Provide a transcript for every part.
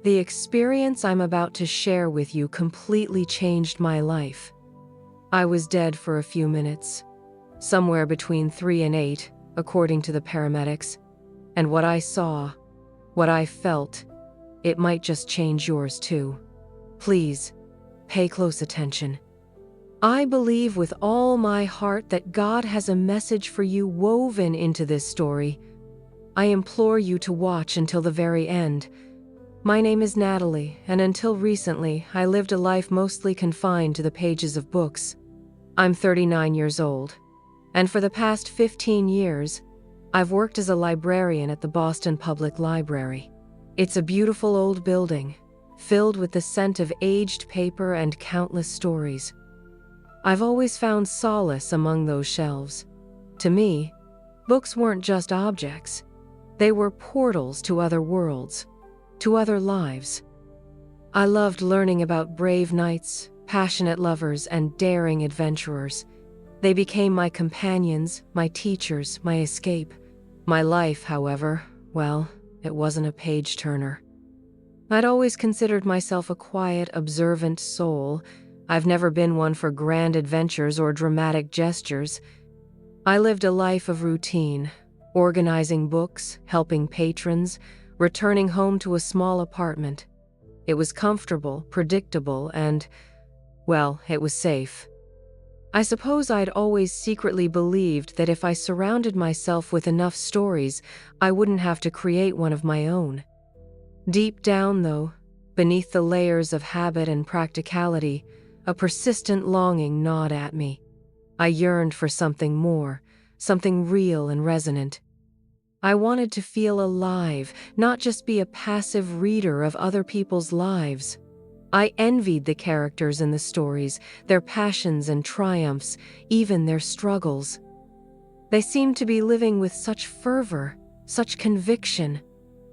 The experience I'm about to share with you completely changed my life. I was dead for a few minutes, somewhere between 3 and 8, according to the paramedics, and what I saw, what I felt, it might just change yours too. Please, pay close attention. I believe with all my heart that God has a message for you woven into this story. I implore you to watch until the very end. My name is Natalie, and until recently, I lived a life mostly confined to the pages of books. I'm 39 years old, and for the past 15 years, I've worked as a librarian at the Boston Public Library. It's a beautiful old building, filled with the scent of aged paper and countless stories. I've always found solace among those shelves. To me, books weren't just objects. They were portals to other worlds, to other lives. I loved learning about brave knights, passionate lovers, and daring adventurers. They became my companions, my teachers, my escape. My life, however, well, it wasn't a page-turner. I'd always considered myself a quiet, observant soul. I've never been one for grand adventures or dramatic gestures. I lived a life of routine, organizing books, helping patrons, returning home to a small apartment. It was comfortable, predictable, and, well, it was safe. I suppose I'd always secretly believed that if I surrounded myself with enough stories, I wouldn't have to create one of my own. Deep down, though, beneath the layers of habit and practicality, a persistent longing gnawed at me. I yearned for something more, something real and resonant. I wanted to feel alive, not just be a passive reader of other people's lives. I envied the characters in the stories, their passions and triumphs, even their struggles. They seemed to be living with such fervor, such conviction,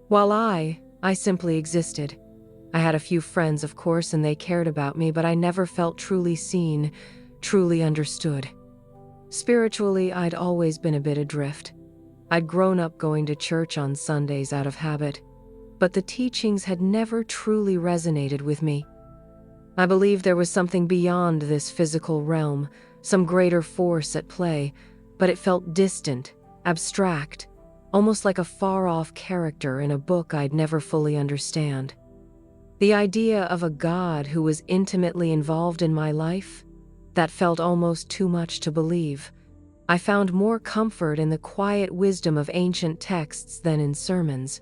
while I simply existed. I had a few friends, of course, and they cared about me, but I never felt truly seen, truly understood. Spiritually, I'd always been a bit adrift. I'd grown up going to church on Sundays out of habit, but the teachings had never truly resonated with me. I believed there was something beyond this physical realm, some greater force at play, but it felt distant, abstract, almost like a far-off character in a book I'd never fully understand. The idea of a God who was intimately involved in my life, that felt almost too much to believe. I found more comfort in the quiet wisdom of ancient texts than in sermons.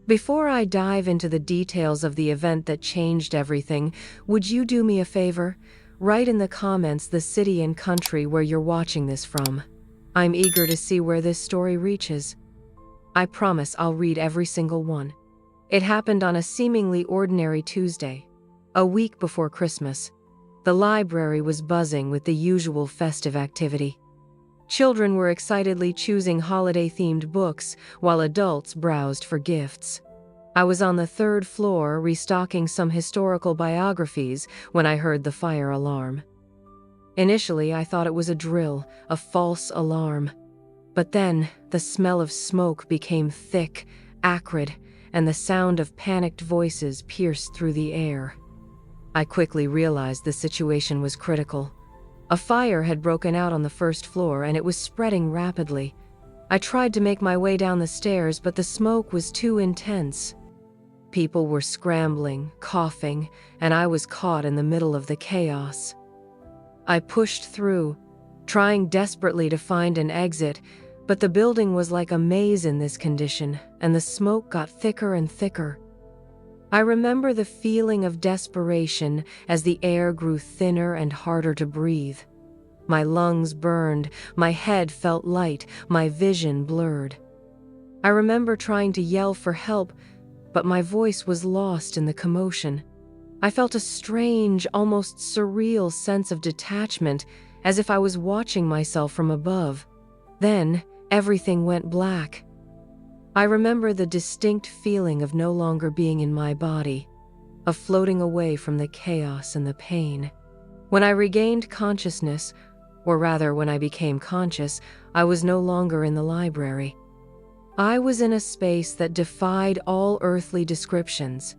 Before I dive into the details of the event that changed everything, would you do me a favor? Write in the comments the city and country where you're watching this from. I'm eager to see where this story reaches. I promise I'll read every single one. It happened on a seemingly ordinary Tuesday, a week before Christmas. The library was buzzing with the usual festive activity. Children were excitedly choosing holiday-themed books, while adults browsed for gifts. I was on the 3rd floor restocking some historical biographies when I heard the fire alarm. Initially, I thought it was a drill, a false alarm. But then, the smell of smoke became thick, acrid, and the sound of panicked voices pierced through the air. I quickly realized the situation was critical. A fire had broken out on the 1st floor, and it was spreading rapidly. I tried to make my way down the stairs, but the smoke was too intense. People were scrambling, coughing, and I was caught in the middle of the chaos. I pushed through, trying desperately to find an exit, but the building was like a maze in this condition, and the smoke got thicker and thicker. I remember the feeling of desperation as the air grew thinner and harder to breathe. My lungs burned, my head felt light, my vision blurred. I remember trying to yell for help, but my voice was lost in the commotion. I felt a strange, almost surreal sense of detachment, as if I was watching myself from above. Then, everything went black. I remember the distinct feeling of no longer being in my body, of floating away from the chaos and the pain. When I regained consciousness, or rather when I became conscious, I was no longer in the library. I was in a space that defied all earthly descriptions.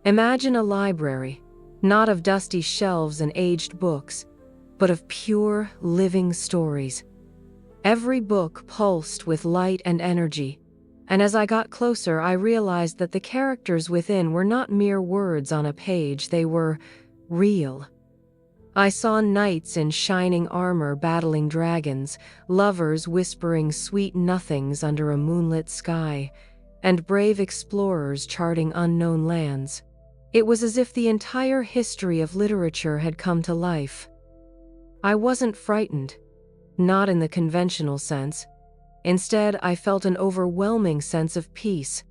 Imagine a library, not of dusty shelves and aged books, but of pure, living stories. Every book pulsed with light and energy, and as I got closer, I realized that the characters within were not mere words on a page, they were real. I saw knights in shining armor battling dragons, lovers whispering sweet nothings under a moonlit sky, and brave explorers charting unknown lands. It was as if the entire history of literature had come to life. I wasn't frightened, not in the conventional sense. Instead, I felt an overwhelming sense of peace,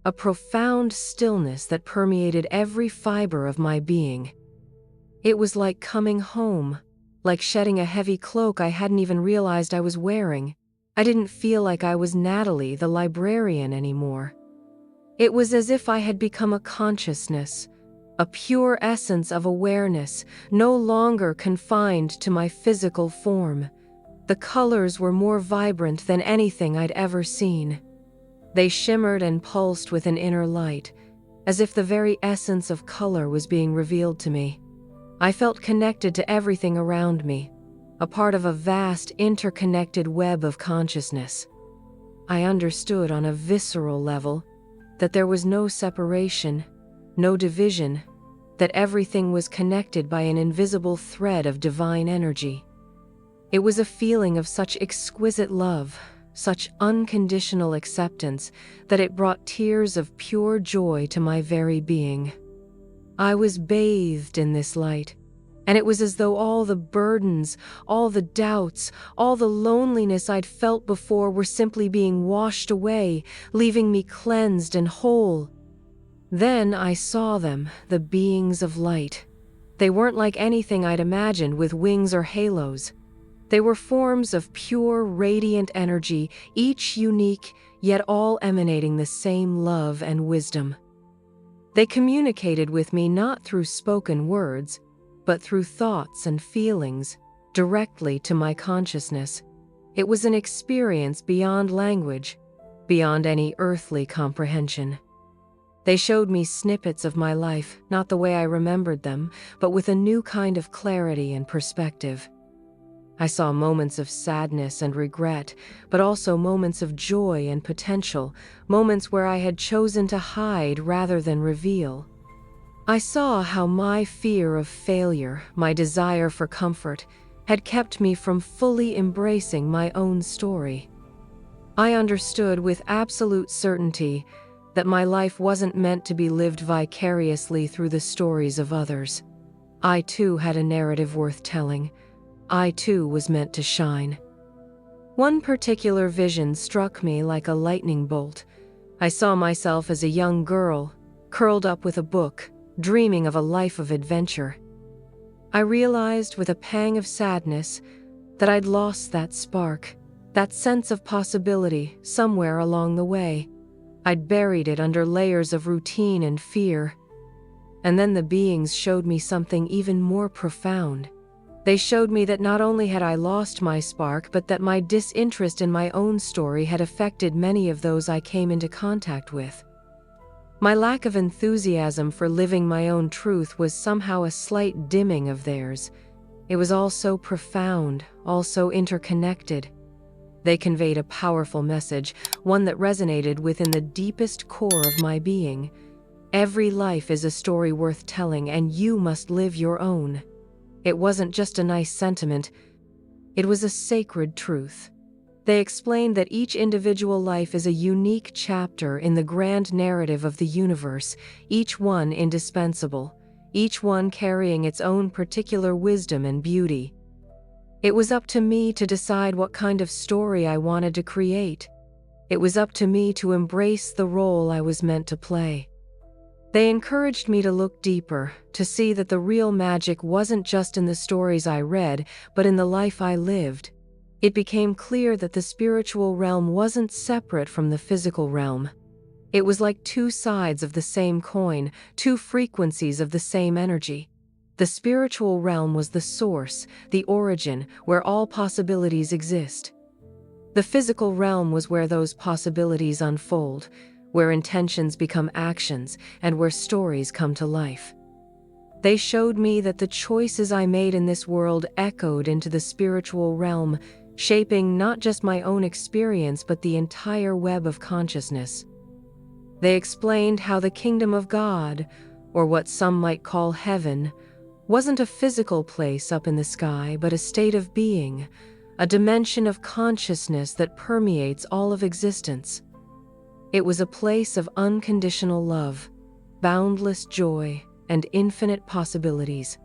a profound stillness that permeated every fiber of my being. It was like coming home, like shedding a heavy cloak I hadn't even realized I was wearing. I didn't feel like I was Natalie, the librarian, anymore. It was as if I had become a consciousness, a pure essence of awareness, no longer confined to my physical form. The colors were more vibrant than anything I'd ever seen. They shimmered and pulsed with an inner light, as if the very essence of color was being revealed to me. I felt connected to everything around me, a part of a vast, interconnected web of consciousness. I understood on a visceral level that there was no separation, no division, that everything was connected by an invisible thread of divine energy. It was a feeling of such exquisite love, such unconditional acceptance, that it brought tears of pure joy to my very being. I was bathed in this light, and it was as though all the burdens, all the doubts, all the loneliness I'd felt before were simply being washed away, leaving me cleansed and whole. Then I saw them, the beings of light. They weren't like anything I'd imagined with wings or halos. They were forms of pure, radiant energy, each unique, yet all emanating the same love and wisdom. They communicated with me not through spoken words, but through thoughts and feelings, directly to my consciousness. It was an experience beyond language, beyond any earthly comprehension. They showed me snippets of my life, not the way I remembered them, but with a new kind of clarity and perspective. I saw moments of sadness and regret, but also moments of joy and potential, moments where I had chosen to hide rather than reveal. I saw how my fear of failure, my desire for comfort, had kept me from fully embracing my own story. I understood with absolute certainty that my life wasn't meant to be lived vicariously through the stories of others. I too had a narrative worth telling. I too was meant to shine. One particular vision struck me like a lightning bolt. I saw myself as a young girl, curled up with a book, dreaming of a life of adventure. I realized with a pang of sadness that I'd lost that spark, that sense of possibility somewhere along the way. I'd buried it under layers of routine and fear. And then the beings showed me something even more profound. They showed me that not only had I lost my spark, but that my disinterest in my own story had affected many of those I came into contact with. My lack of enthusiasm for living my own truth was somehow a slight dimming of theirs. It was all so profound, all so interconnected. They conveyed a powerful message, one that resonated within the deepest core of my being. Every life is a story worth telling, and you must live your own. It wasn't just a nice sentiment, it was a sacred truth. They explained that each individual life is a unique chapter in the grand narrative of the universe, each one indispensable, each one carrying its own particular wisdom and beauty. It was up to me to decide what kind of story I wanted to create. It was up to me to embrace the role I was meant to play. They encouraged me to look deeper, to see that the real magic wasn't just in the stories I read, but in the life I lived. It became clear that the spiritual realm wasn't separate from the physical realm. It was like two sides of the same coin, two frequencies of the same energy. The spiritual realm was the source, the origin, where all possibilities exist. The physical realm was where those possibilities unfold, where intentions become actions and where stories come to life. They showed me that the choices I made in this world echoed into the spiritual realm, shaping not just my own experience but the entire web of consciousness. They explained how the kingdom of God, or what some might call heaven, wasn't a physical place up in the sky, but a state of being, a dimension of consciousness that permeates all of existence. It was a place of unconditional love, boundless joy, and infinite possibilities.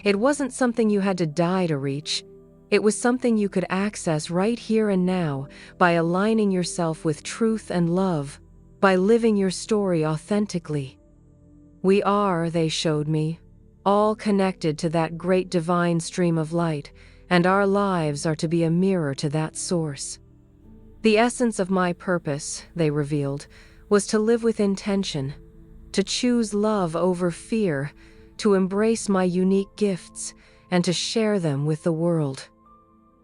It wasn't something you had to die to reach. It was something you could access right here and now by aligning yourself with truth and love, by living your story authentically. We are, they showed me, all connected to that great divine stream of light, and our lives are to be a mirror to that source. The essence of my purpose, they revealed, was to live with intention, to choose love over fear, to embrace my unique gifts, and to share them with the world.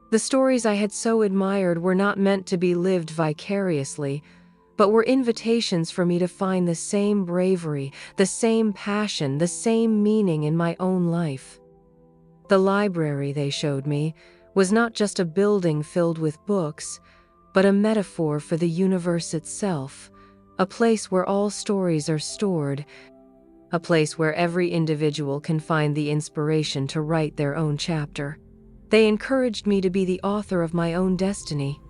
The stories I had so admired were not meant to be lived vicariously, but were invitations for me to find the same bravery, the same passion, the same meaning in my own life. The library, they showed me, was not just a building filled with books, but a metaphor for the universe itself, a place where all stories are stored, a place where every individual can find the inspiration to write their own chapter. They encouraged me to be the author of my own destiny,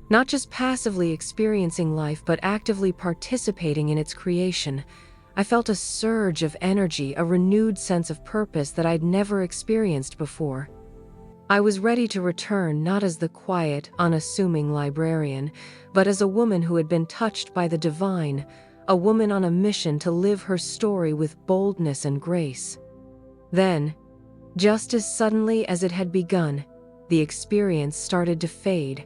not just passively experiencing life, but actively participating in its creation. I felt a surge of energy, a renewed sense of purpose that I'd never experienced before. I was ready to return not as the quiet, unassuming librarian, but as a woman who had been touched by the divine, a woman on a mission to live her story with boldness and grace. Then, just as suddenly as it had begun, the experience started to fade.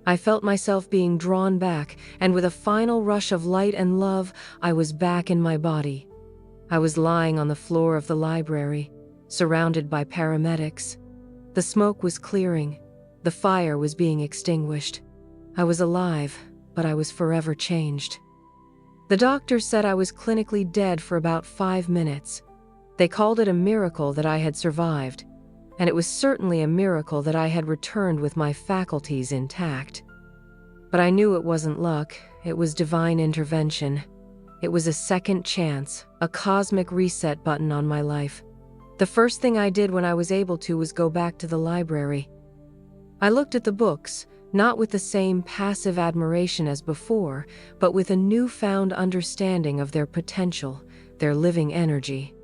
I felt myself being drawn back, and with a final rush of light and love, I was back in my body. I was lying on the floor of the library, surrounded by paramedics. The smoke was clearing. The fire was being extinguished. I was alive, but I was forever changed. The doctors said I was clinically dead for about 5 minutes. They called it a miracle that I had survived, and it was certainly a miracle that I had returned with my faculties intact. But I knew it wasn't luck, it was divine intervention. It was a second chance, a cosmic reset button on my life. The first thing I did when I was able to was go back to the library. I looked at the books, not with the same passive admiration as before, but with a newfound understanding of their potential, their living energy.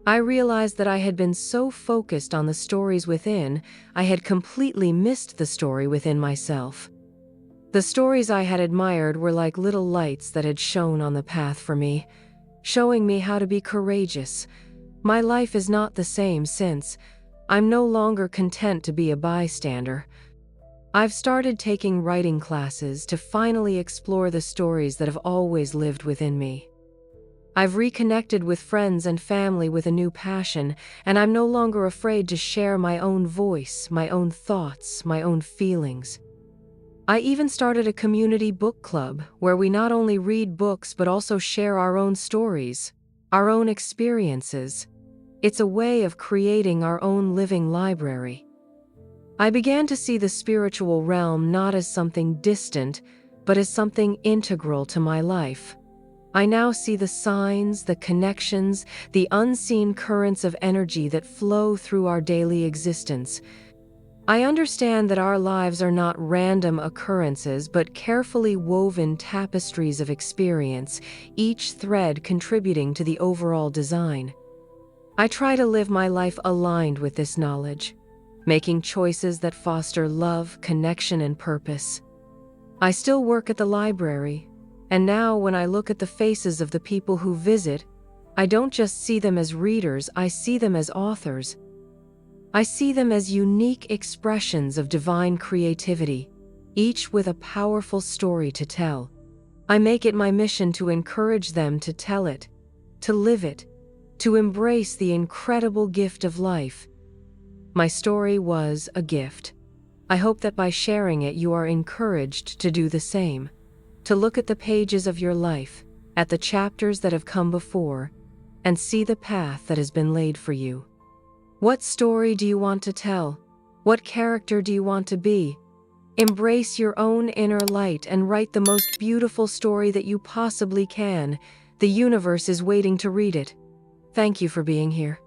I realized that I had been so focused on the stories within, I had completely missed the story within myself. The stories I had admired were like little lights that had shone on the path for me, showing me how to be courageous. My life is not the same since. I'm no longer content to be a bystander. I've started taking writing classes to finally explore the stories that have always lived within me. I've reconnected with friends and family with a new passion, and I'm no longer afraid to share my own voice, my own thoughts, my own feelings. I even started a community book club where we not only read books but also share our own stories, our own experiences. It's a way of creating our own living library. I began to see the spiritual realm not as something distant, but as something integral to my life. I now see the signs, the connections, the unseen currents of energy that flow through our daily existence. I understand that our lives are not random occurrences, but carefully woven tapestries of experience, each thread contributing to the overall design. I try to live my life aligned with this knowledge, making choices that foster love, connection, and purpose. I still work at the library, and now when I look at the faces of the people who visit, I don't just see them as readers, I see them as authors. I see them as unique expressions of divine creativity, each with a powerful story to tell. I make it my mission to encourage them to tell it, to live it, to embrace the incredible gift of life. My story was a gift. I hope that by sharing it, you are encouraged to do the same. to look at the pages of your life, at the chapters that have come before, and see the path that has been laid for you. What story do you want to tell? What character do you want to be? Embrace your own inner light and write the most beautiful story that you possibly can. The universe is waiting to read it. Thank you for being here.